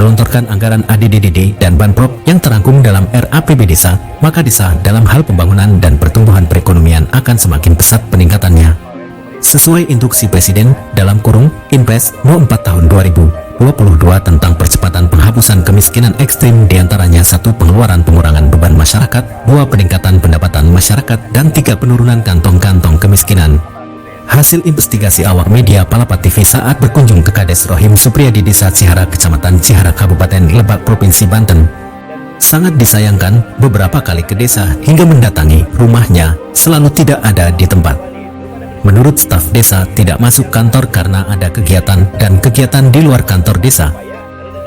menggelontorkan anggaran ADDDD dan Banprop yang terangkum dalam RAPB Desa, maka desa dalam hal pembangunan dan pertumbuhan perekonomian akan semakin pesat peningkatannya. Sesuai instruksi Presiden dalam kurung Inpres No 4 tahun 2022 tentang percepatan penghapusan kemiskinan ekstrim, diantaranya 1. Pengeluaran pengurangan beban masyarakat, 2. Peningkatan pendapatan masyarakat, dan 3. Penurunan kantong-kantong kemiskinan. Hasil investigasi awak media Palapa TV saat berkunjung ke Kades Rohim Supriyadi Desa Cihara, Kecamatan Cihara, Kabupaten Lebak, Provinsi Banten. Sangat disayangkan, beberapa kali ke desa hingga mendatangi rumahnya, selalu tidak ada di tempat. Menurut staf desa, tidak masuk kantor karena ada kegiatan dan kegiatan di luar kantor desa.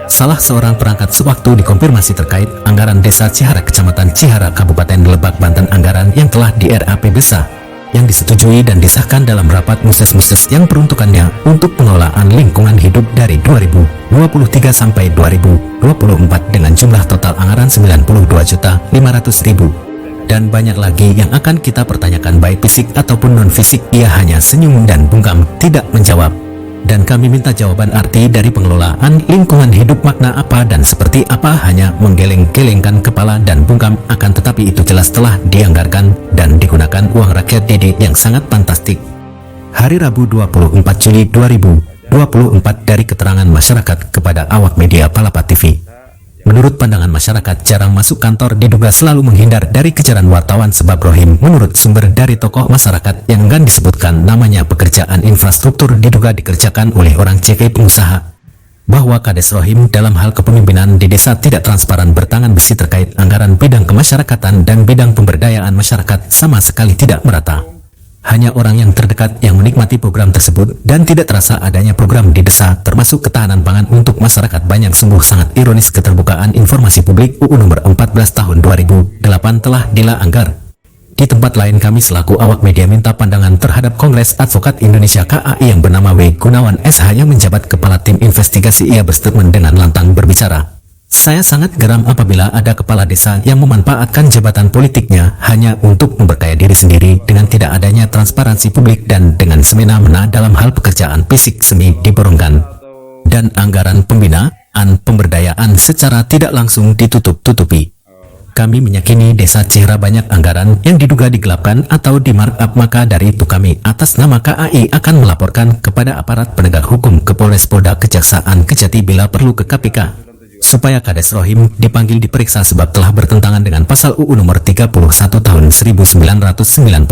Salah seorang perangkat sewaktu dikonfirmasi terkait anggaran Desa Cihara, Kecamatan Cihara, Kabupaten Lebak, Banten, anggaran yang telah di RAP Desa yang disetujui dan disahkan dalam rapat muses-muses yang peruntukannya untuk pengelolaan lingkungan hidup dari 2023 sampai 2024 dengan jumlah total anggaran 92.500.000 dan banyak lagi yang akan kita pertanyakan baik fisik ataupun non-fisik. Ia hanya senyum dan bungkam, tidak menjawab. Dan kami minta jawaban arti dari pengelolaan lingkungan hidup makna apa dan seperti apa, hanya menggeleng-gelengkan kepala dan bungkam, akan tetapi itu jelas telah dianggarkan dan digunakan uang rakyat DD yang sangat fantastik. Hari Rabu 24 Juli 2024 dari keterangan masyarakat kepada awak media Palapa TV. Menurut pandangan masyarakat, jarang masuk kantor diduga selalu menghindar dari kejaran wartawan sebab Rohim, menurut sumber dari tokoh masyarakat yang enggan disebutkan namanya, pekerjaan infrastruktur diduga dikerjakan oleh orang CK pengusaha. Bahwa Kades Rohim dalam hal kepemimpinan di desa tidak transparan, bertangan besi terkait anggaran bidang kemasyarakatan dan bidang pemberdayaan masyarakat sama sekali tidak merata. Hanya orang yang terdekat yang menikmati program tersebut dan tidak terasa adanya program di desa termasuk ketahanan pangan untuk masyarakat banyak. Sungguh sangat ironis keterbukaan informasi publik UU nomor 14 tahun 2008 telah dilanggar. Di tempat lain kami selaku awak media minta pandangan terhadap Kongres Advokat Indonesia KAI yang bernama W. Gunawan SH yang menjabat kepala tim investigasi. Ia berstatement dengan lantang berbicara, "Saya sangat geram apabila ada kepala desa yang memanfaatkan jabatan politiknya hanya untuk memperkaya diri sendiri dengan tidak adanya transparansi publik dan dengan semena-mena dalam hal pekerjaan fisik semi diborongkan dan anggaran pembinaan pemberdayaan secara tidak langsung ditutup-tutupi. Kami meyakini Desa Cihara banyak anggaran yang diduga digelapkan atau di markup, maka dari itu kami atas nama KAI akan melaporkan kepada aparat penegak hukum, ke Polres, Polda, Kejaksaan, Kejati, bila perlu ke KPK. Supaya Kades Rohim dipanggil diperiksa sebab telah bertentangan dengan pasal UU nomor 31 tahun 1999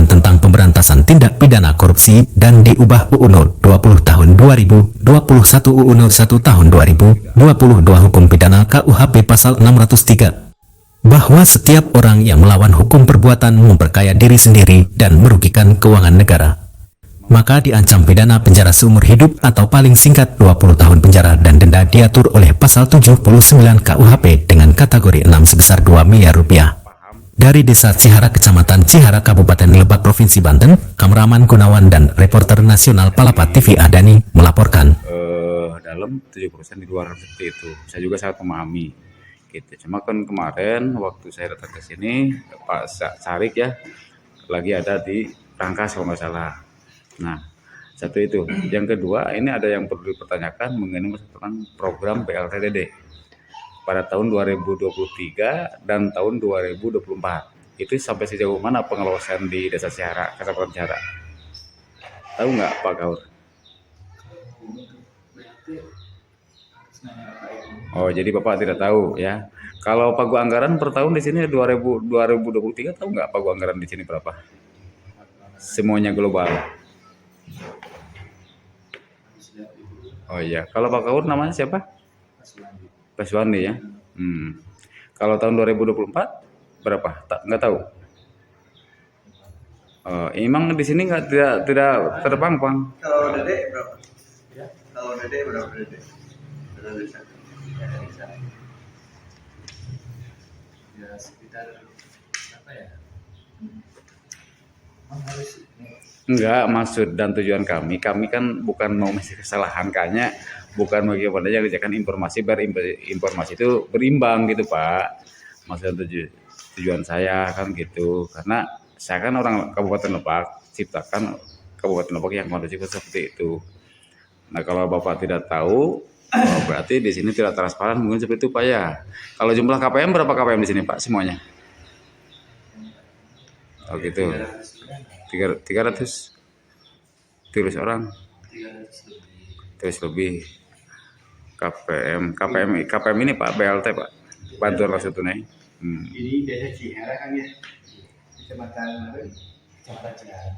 tentang pemberantasan tindak pidana korupsi dan diubah UU nomor 20 tahun 2021, UU nomor 1 tahun 2022 hukum pidana KUHP pasal 603 bahwa setiap orang yang melawan hukum perbuatan memperkaya diri sendiri dan merugikan keuangan negara, maka diancam pidana penjara seumur hidup atau paling singkat 20 tahun penjara dan denda diatur oleh pasal 79 KUHP dengan kategori 6 sebesar 2 miliar rupiah. Dari Desa Cihara, Kecamatan Cihara, Kabupaten Lebak, Provinsi Banten, kameraman Gunawan dan reporter nasional Palapa TV Adani melaporkan. Dalam 7% di luar seperti itu. Saya juga sangat memahami. Gitu. Cuma kan kemarin waktu saya datang ke sini, Pak Sarik ya lagi ada di Rangkas kalau nggak salah. Nah, satu itu. Yang kedua, ini ada yang perlu dipertanyakan mengenai tentang program BLTDD pada tahun 2023 dan tahun 2024. Itu sampai sejauh mana pengelolaan di Desa Cihara, Kecamatan Cihara? Tahu nggak Pak Gaur? Oh, jadi Bapak tidak tahu ya. Kalau pagu anggaran per tahun di sini 2023 tahu nggak pagu anggaran di sini berapa? Semuanya global. Oh iya, kalau Pak Gaur namanya siapa? Pak Suwandi ya. Kalau tahun 2024 berapa? Nggak tahu. Emang di sini tidak terpampang. Kalau Dede berapa? Ya. Kalau Dede berapa Dede? Ya sekitar apa ya? Enggak, maksud dan tujuan kami kan bukan mau mesti kesalahan, kayaknya bukan bagaimana yang kerjakan informasi biar informasi itu berimbang gitu Pak. Maksud tujuan saya kan gitu, karena saya kan orang Kabupaten Lebak, ciptakan Kabupaten Lebak yang kondusif seperti itu. Nah kalau Bapak tidak tahu, Oh, berarti di sini tidak transparan mungkin seperti itu Pak ya. Kalau jumlah KPM berapa KPM di sini Pak semuanya? Oh gitu. 300 tulis orang. 300 lebih. KPM ini Pak BLT Pak. Bantuan langsung tunai. Ini desa Cihara kan ya, kecamatan Cihara.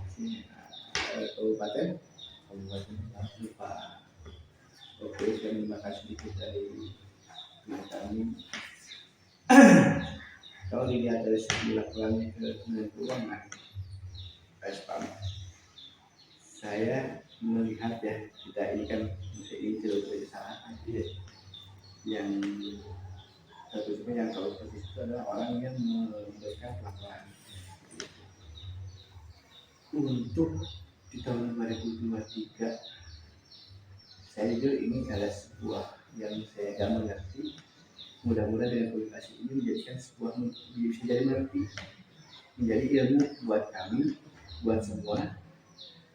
Kabupaten lupa. Oke, saya terima kasih sedikit dari kami. Kalau dilihat dari segi laporannya ke Kementerian Keuangan, Pespam, saya melihat ya, kita ini kan ini tidak bersalah ya. Yang satu yang kalau seperti itu adalah orang yang memberikan laporan untuk di tahun 2023. Saya juga ini adalah sebuah yang saya tidak mengerti. Mudah-mudahan dengan publikasi ini menjadikan sebuah bisa jadi mengerti, menjadi ilmu buat kami, buat semua,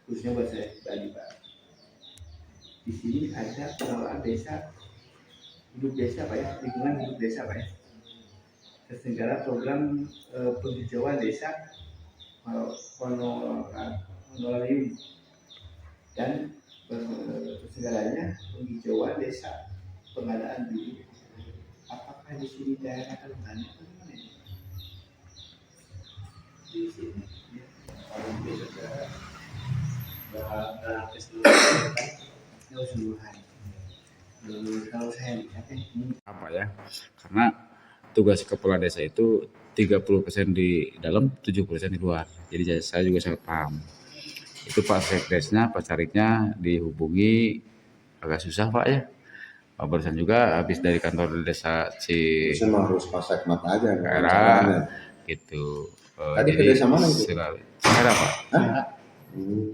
khususnya buat saya pribadi Pak. Di sini ada pengelolaan desa, hidup desa Pak ya, lingkungan hidup desa Pak ya. Terselenggara program penghijauan desa Honorarium dan terselenggaranya penghijauan desa pengadaan bibit. Apakah di sini daerah Kalunganya atau di mana? Di sini. Kalau di desa keseluruhan. Kalau saya lihat ini Apa ya? Karena tugas kepala desa itu 30% di dalam, 70% di luar. Jadi saya juga sangat paham. Itu Pak Sekdesnya, Pak Cariknya dihubungi agak susah Pak ya. Pak barusan juga habis dari kantor desa Cuma harus Pak Sekmat aja. Cihara gitu. Tadi ke desa mana itu? Cihara Pak.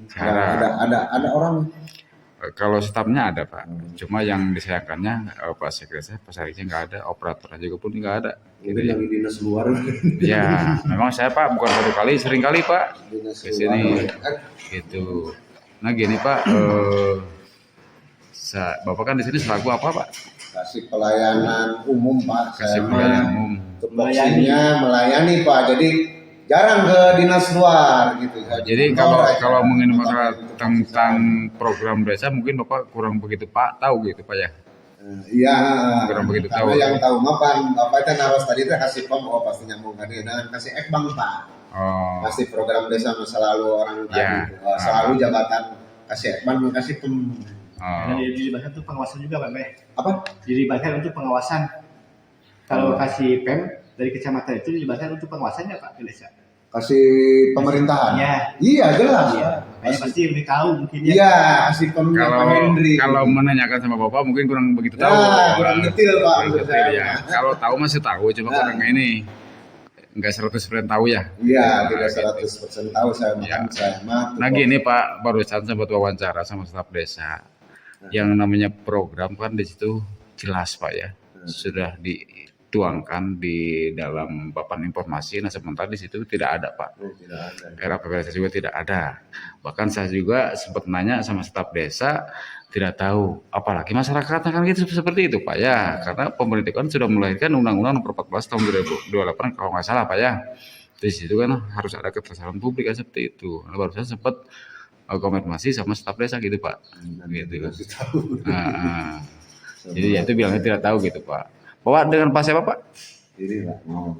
Cihara. Ada orang. Kalau stafnya ada Pak. Cuma yang disayangkannya Pak Sekdesnya, Pak Cariknya nggak ada, operatornya juga pun nggak ada. Gitu ya. Lagi dinas luar. Ya, memang saya Pak bukan satu kali, sering kali Pak Dinas ke sini. luar. Gitu. Nah gini Pak, Bapak kan di sini selaku apa Pak? Kasih pelayanan umum Pak. Kasih pelayanan umum. Tupoksinya melayani Pak. Jadi jarang ke dinas luar gitu. Jadi kalau mengenai masalah tentang program desa mungkin Bapak kurang begitu Pak tahu gitu Pak ya. Iya. Kurang begitu Kalau tahu. yang tahu mapan Bapak itu naros tadi itu kasih pom, pasti nyambung kan dengan kasih ekbang Pak. Oh. Pasti program desa masa lalu orang Ya. tadi selalu jabatan kasih ekbang kasih pem. Oh. dilibatkan untuk pengawasan juga Pak. Apa? Dilibatkan untuk pengawasan. Kalau kasih PEM dari kecamatan itu dilibatkan untuk pengawasannya Pak ke desa. Kasih pemerintahan. Iya. Iya jelas. Iya. Kayaknya pasti lebih tahu mungkin ya. Iya, kasih pemerintahan. Kalau menanyakan sama Bapak mungkin kurang begitu tahu. Nah, kurang detail Pak. Kurang detail ya. Kalau tahu masih tahu, cuma kurang ini enggak 100% tahu ya. Iya, tidak 100% tahu saya Ya. makan saya mah. Nah gini Pak, barusan sempat wawancara sama staf desa. Yang namanya program kan di situ jelas Pak ya, sudah dituangkan di dalam papan informasi. Nah sementara di situ tidak ada Pak. Tidak ada. RAPBDesa juga tidak ada. Bahkan saya juga sempat nanya sama staf desa, tidak tahu. Apalagi masyarakatnya kan gitu seperti itu Pak ya. Karena pemerintah kan sudah melahirkan Undang-Undang Nomor 14 Tahun 2028 kalau nggak salah Pak ya. Di situ kan harus ada ketersediaan publik kan seperti itu. Nah, barusan sempat konfirmasi sama staf desa gitu Pak. Gitu. Nah, jadi ya itu bilangnya tidak tahu gitu Pak. Bapak dengan Pak siapa Pak? Ini nggak mau.